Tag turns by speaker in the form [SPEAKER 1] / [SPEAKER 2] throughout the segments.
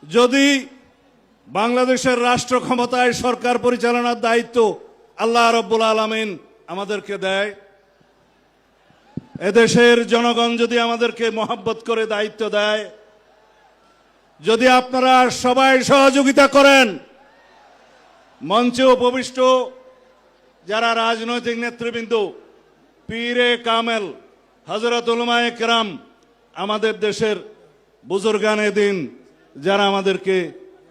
[SPEAKER 1] যদি বাংলাদেশের রাষ্ট্র ক্ষমতায় সরকার পরিচালনার দায়িত্ব আল্লাহ রাব্বুল আলামিন আমাদেরকে দেয়, এদেশের জনগণ যদি আমাদেরকে মহব্বত করে দায়িত্ব দেয়, যদি আপনারা সবাই সহযোগিতা করেন, মঞ্চে উপবিষ্ট যারা রাজনৈতিক নেতৃবৃন্দ, পীরে কামেল, হযরত উলামায়ে কেরাম, আমাদের দেশের বুজুর্গানে দিন যারা আমাদেরকে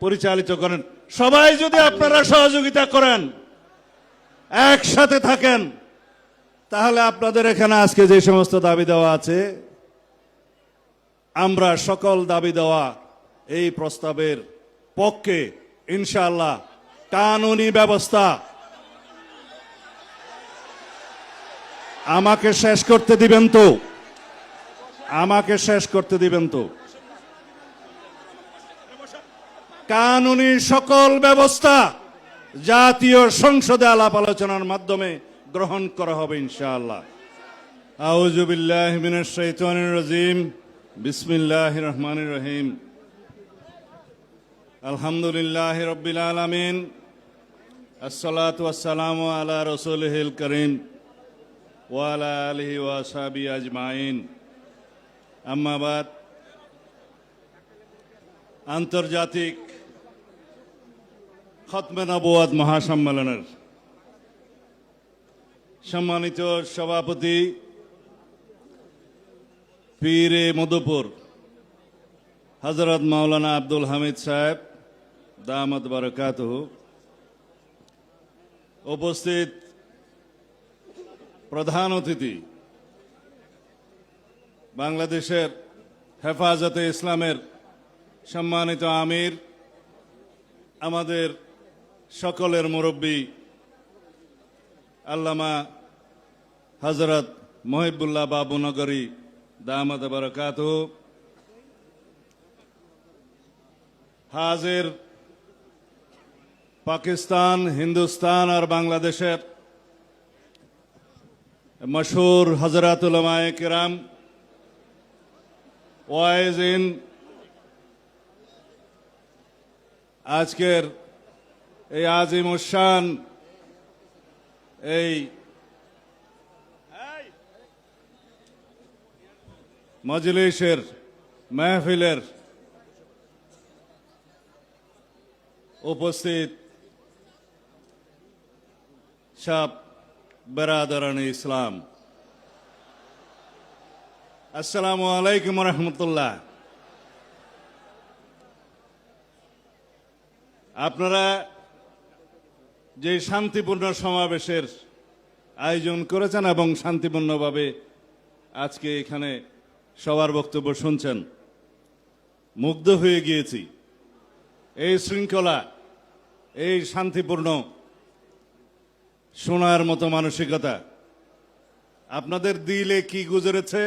[SPEAKER 1] পরিচালিত করেন, সবাই যদি আপনারা সহযোগিতা করেন, একসাথে থাকেন, তাহলে আপনাদের এখানে আজকে যে সমস্ত দাবি দেওয়া আছে, আমরা সকল দাবি দেওয়া এই প্রস্তাবের পক্ষে ইনশাআল্লাহ। কানুনি ব্যবস্থা, আমাকে শেষ করতে দিবেন তো, আমাকে শেষ করতে দিবেন তো। কানুনি সকল ব্যবস্থা জাতীয় সংসদে আলাপ আলোচনার মাধ্যমে গ্রহণ করা হবে ইনশাআল্লাহ। আউযু বিল্লাহি মিনাশ শাইতানির রাজিম, বিসমিল্লাহির রহমানির রহিম। আলহামদুলিল্লাহি রাব্বিল আলামিন, আসসালাতু ওয়াসসালামু আলা রাসূলিহিল কারীম ওয়া আলা আলিহি ওয়া আসহাবিহি আজমাইন। আম্মা বাদ। আন্তর্জাতিক খতমে নবুয়ত মহাসম্মেলনের সম্মানিত সভাপতি পীরে মধুপুর হযরত মাওলানা আব্দুল হামিদ সাহেব দামাত বারাকাতুহু, উপস্থিত প্রধান অতিথি বাংলাদেশের হেফাজতে ইসলামের সম্মানিত আমির, আমাদের সকলের মুরব্বী আল্লামা হযরত মহিবুল্লাহ বাবু নগরী দামাত বারাকাতুহু, হাজির পাকিস্তান, হিন্দুস্তান আর বাংলাদেশের মশহুর হযরত উলামায়ে কেরাম, ওয়াইজিন, আজকের এই আজিমুশান এই মজলিসের মাহফিলের উপস্থিত সব বেরাদারানে ইসলাম, আসসালামু আলাইকুম ওয়া রাহমাতুল্লাহ। আপনারা যে শান্তিপূর্ণ সমাবেশের আয়োজন করেছেন এবং শান্তিপূর্ণভাবে আজকে এখানে সবার বক্তব্য শুনছেন, মুগ্ধ হয়ে গিয়েছি। এই শৃঙ্খলা, এই শান্তিপূর্ণ শোনার মতো মানসিকতা আপনাদের দিলে কি গুজরেছে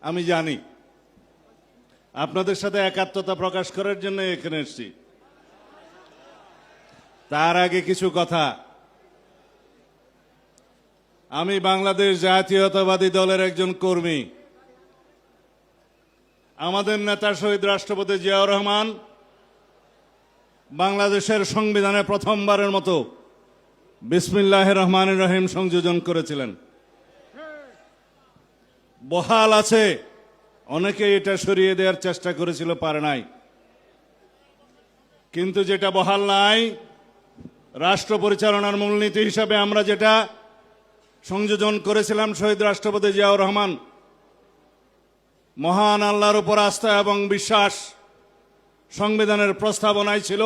[SPEAKER 1] আমি জানি। আপনাদের সাথে একাত্মতা প্রকাশ করার জন্য এখানে এসেছি। তার আগে কিছু কথা। আমি বাংলাদেশ জাতীয়তাবাদী দলের একজন কর্মী। আমাদের নেতা শহীদ রাষ্ট্রপতি জিয়াউর রহমান বাংলাদেশের সংবিধানে প্রথমবারের মতো বিসমিল্লাহির রহমানির রহিম সংযোজন করেছিলেন। বহাল আছে, অনেকে এটা সরিয়ে দেওয়ার চেষ্টা করেছিল, পারে নাই। কিন্তু যেটা বহাল নাই, রাষ্ট্র পরিচালনার মূলনীতি হিসাবে আমরা যেটা সংযোজন করেছিলাম, শহীদ রাষ্ট্রপতি জিয়াউর রহমান মহান আল্লাহর উপর আস্থা এবং বিশ্বাস সংবিধানের প্রস্তাবনায় ছিল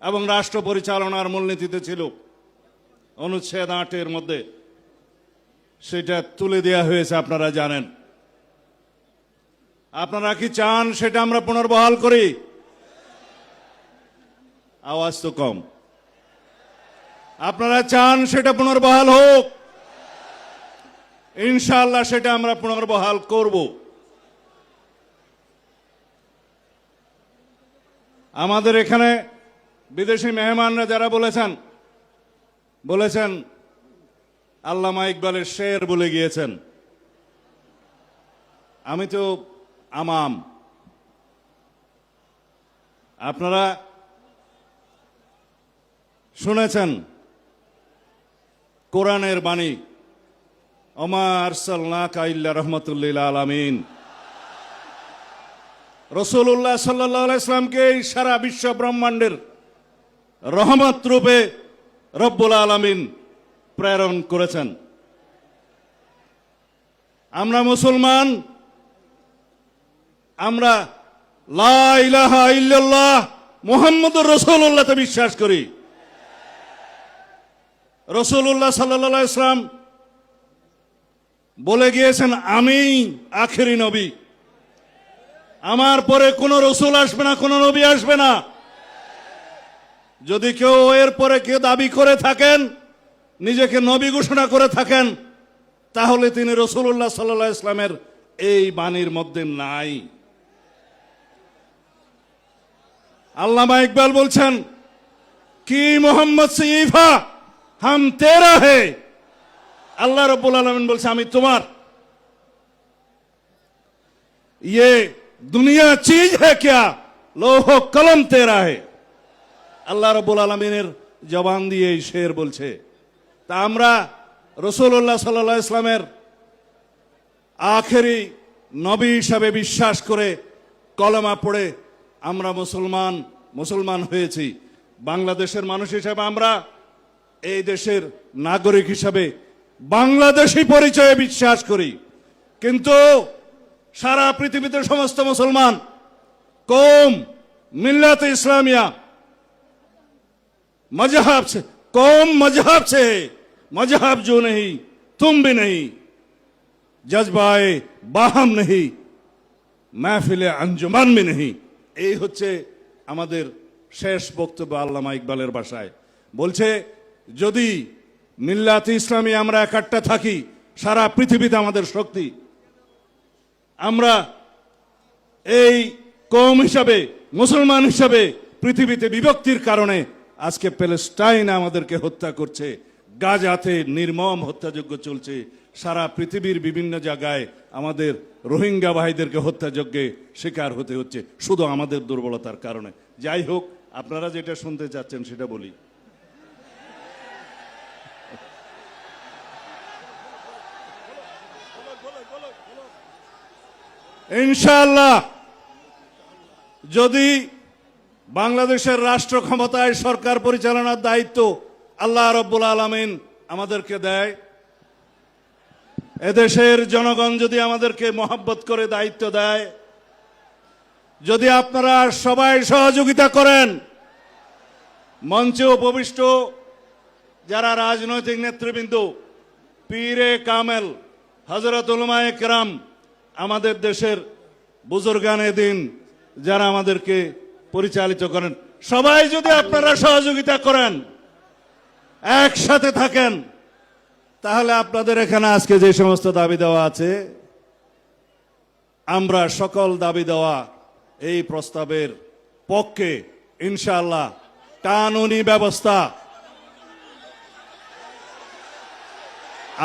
[SPEAKER 1] এবং রাষ্ট্র পরিচালনার মূলনীতিতে ছিল। অনুচ্ছেদ ৮-এর মধ্যে সেটা তুলে দেওয়া হয়েছে, আপনারা জানেন। আপনারা কি চান সেটা আমরা পুনর্বহাল করি? আওয়াজ তো কম। আপনারা চান সেটা পুনর্বহাল হোক? ইনশাআল্লাহ সেটা আমরা পুনর্বহাল করব। আমাদের এখানে বিদেশি মেহমানরা যারা বলেছেন আল্লামা ইকবালের শের বলে গিয়েছেন। আমি তো আমাম, আপনারা শুনেছেন কোরআনের বাণী, ওমা আরসালনাকা ইল্লা রাহমাতুল আলামিন। রাসূলুল্লাহ সাল্লাল্লাহু আলাইহি সাল্লামকে এই সারা বিশ্ব ব্রহ্মাণ্ডের রহমত রূপে রব্বুল আলামিন প্রেরণ করেছেন। আমরা মুসলমান, আমরা লা ইলাহা ইল্লাল্লাহ মুহাম্মদুর রাসূলুল্লাহতে বিশ্বাস করি। রাসূলুল্লাহ সাল্লাল্লাহু আলাইহি সাল্লাম বলে গিয়েছেন, আমি আখেরি নবী, আমার পরে কোনো রসুল আসবে না, কোনো নবী আসবে না। যদি কেউ এর পরে কেউ দাবি করে থাকেন, নিজেকে নবী ঘোষণা করে থাকেন, তাহলে তিনি রাসূলুল্লাহ সাল্লাল্লাহু আলাইহি সাল্লামের এই বাণীর মধ্যে নাই। আল্লামা ইকবাল বলছেন, কি মোহাম্মদ সে ইফা হাম তেরা হে। আল্লাহ রাব্বুল আলামিন বলছে, আমি তোমার। ये दुनिया चीज है क्या, लोह कलम तेरा है। আল্লাহ রাব্বুল আলামিনের জবান দিয়ে এই শের বলছে। তা আমরা রাসূলুল্লাহ সাল্লাল্লাহু আলাইহি সাল্লামের আখেরি নবী হিসাবে বিশ্বাস করে কলেমা পড়ে আমরা মুসলমান হয়েছি। বাংলাদেশের মানুষ হিসাবে আমরা এই দেশের নাগরিক হিসাবে বাংলাদেশী পরিচয়ে বিশ্বাস করি। কিন্তু সারা পৃথিবীতে সমস্ত মুসলমান কौम मिल्लत इस्लामिया मजहब से कौम मजहब से है, मजहब जो नहीं तुम भी नहीं, जज्बाए बाहम नहीं, महफिले अंजुमान भी नहीं। এই হচ্ছে আমাদের শেষ বক্তব্য আল্লামা ইকবালের ভাষায়। বলছে, যদি মিল্লাত ইসলামী আমরা একাট্টা থাকি, সারা পৃথিবীতে আমাদের শক্তি। আমরা এই কওম হিসাবে, মুসলমান হিসাবে পৃথিবীতে বিভক্তির কারণে আজকে প্যালেস্টাইন আমাদেরকে হত্যা করছে, গাজাতে নির্মম হত্যাযজ্ঞ চলছে, সারা পৃথিবীর বিভিন্ন জায়গায় আমাদের রোহিঙ্গা ভাইদেরকে হত্যাযজ্ঞে শিকার হতে হচ্ছে, শুধু আমাদের দুর্বলতার কারণে। যাই হোক, আপনারা যেটা শুনতে চাচ্ছেন সেটা বলি। ইনশাআল্লাহ যদি বাংলাদেশের রাষ্ট্র ক্ষমতায় সরকার পরিচালনার দায়িত্ব আল্লাহ রাব্বুল আলামিন আমাদেরকে দেয়, এদেশের জনগণ যদি আমাদেরকে মহব্বত করে দায়িত্ব দেয়, যদি আপনারা সবাই সহযোগিতা করেন, মঞ্চে উপবিষ্ট যারা রাজনৈতিক নেতৃবৃন্দ, পীরে কামেল, হযরত উলামায়ে কেরাম, আমাদের দেশের বুজুর্গানে দিন যারা আমাদেরকে পরিচালিত করেন, সবাই যদি আপনারা সহযোগিতা করেন, একসাথে থাকেন, তাহলে আপনাদের এখানে আজকে যে সমস্ত দাবি দেওয়া আছে, আমরা সকল দাবি দেওয়া এই প্রস্তাবের পক্ষে ইনশাআল্লাহ। কানুনি ব্যবস্থা,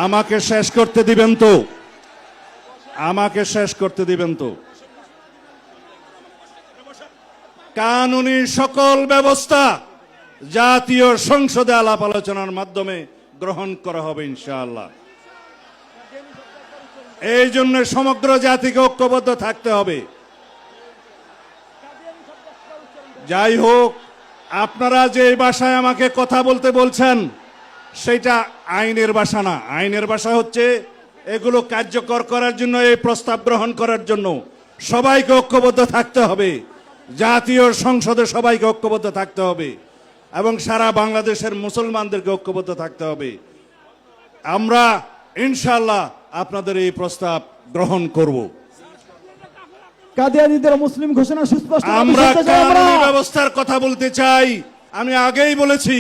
[SPEAKER 1] আমাকে শেষ করতে দিবেন তো, আমাকে শেষ করতে দিবেন তো। কানুনি সকল ব্যবস্থা জাতীয় সংসদে আলাপ আলোচনার মাধ্যমে গ্রহণ করা হবে ইনশাআল্লাহ। এই জন্য সমগ্র জাতিকে ঐক্যবদ্ধ থাকতে হবে। যাই হোক, আপনারা যে ভাষায় আমাকে কথা বলতে বলছেন সেটা আইনের ভাষা না। আইনের ভাষা হচ্ছে এগুলো কার্যকর করার জন্য, এই প্রস্তাব গ্রহণ করার জন্য সবাইকে ঐক্যবদ্ধ থাকতে হবে, জাতীয় সংসদে সবাইকে ঐক্যবদ্ধ থাকতে হবে এবং সারা বাংলাদেশের মুসলমানদেরকে ঐক্যবদ্ধ থাকতে হবে। আমরা ইনশাআল্লাহ আপনাদের এই প্রস্তাব গ্রহণ করব।
[SPEAKER 2] কাদিয়ানীদের মুসলিম ঘোষণা সুস্পষ্ট।
[SPEAKER 1] আমরা কানুনি ব্যবস্থার কথা বলতে চাই। আমি আগেই বলেছি,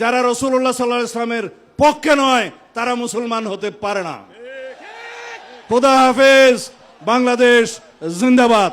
[SPEAKER 1] যারা রাসূলুল্লাহ সাল্লাল্লাহু আলাইহি ওয়াসাল্লামের পক্ষে নয় তারা মুসলমান হতে পারে না। খোদা হাফেজ। বাংলাদেশ জিন্দাবাদ।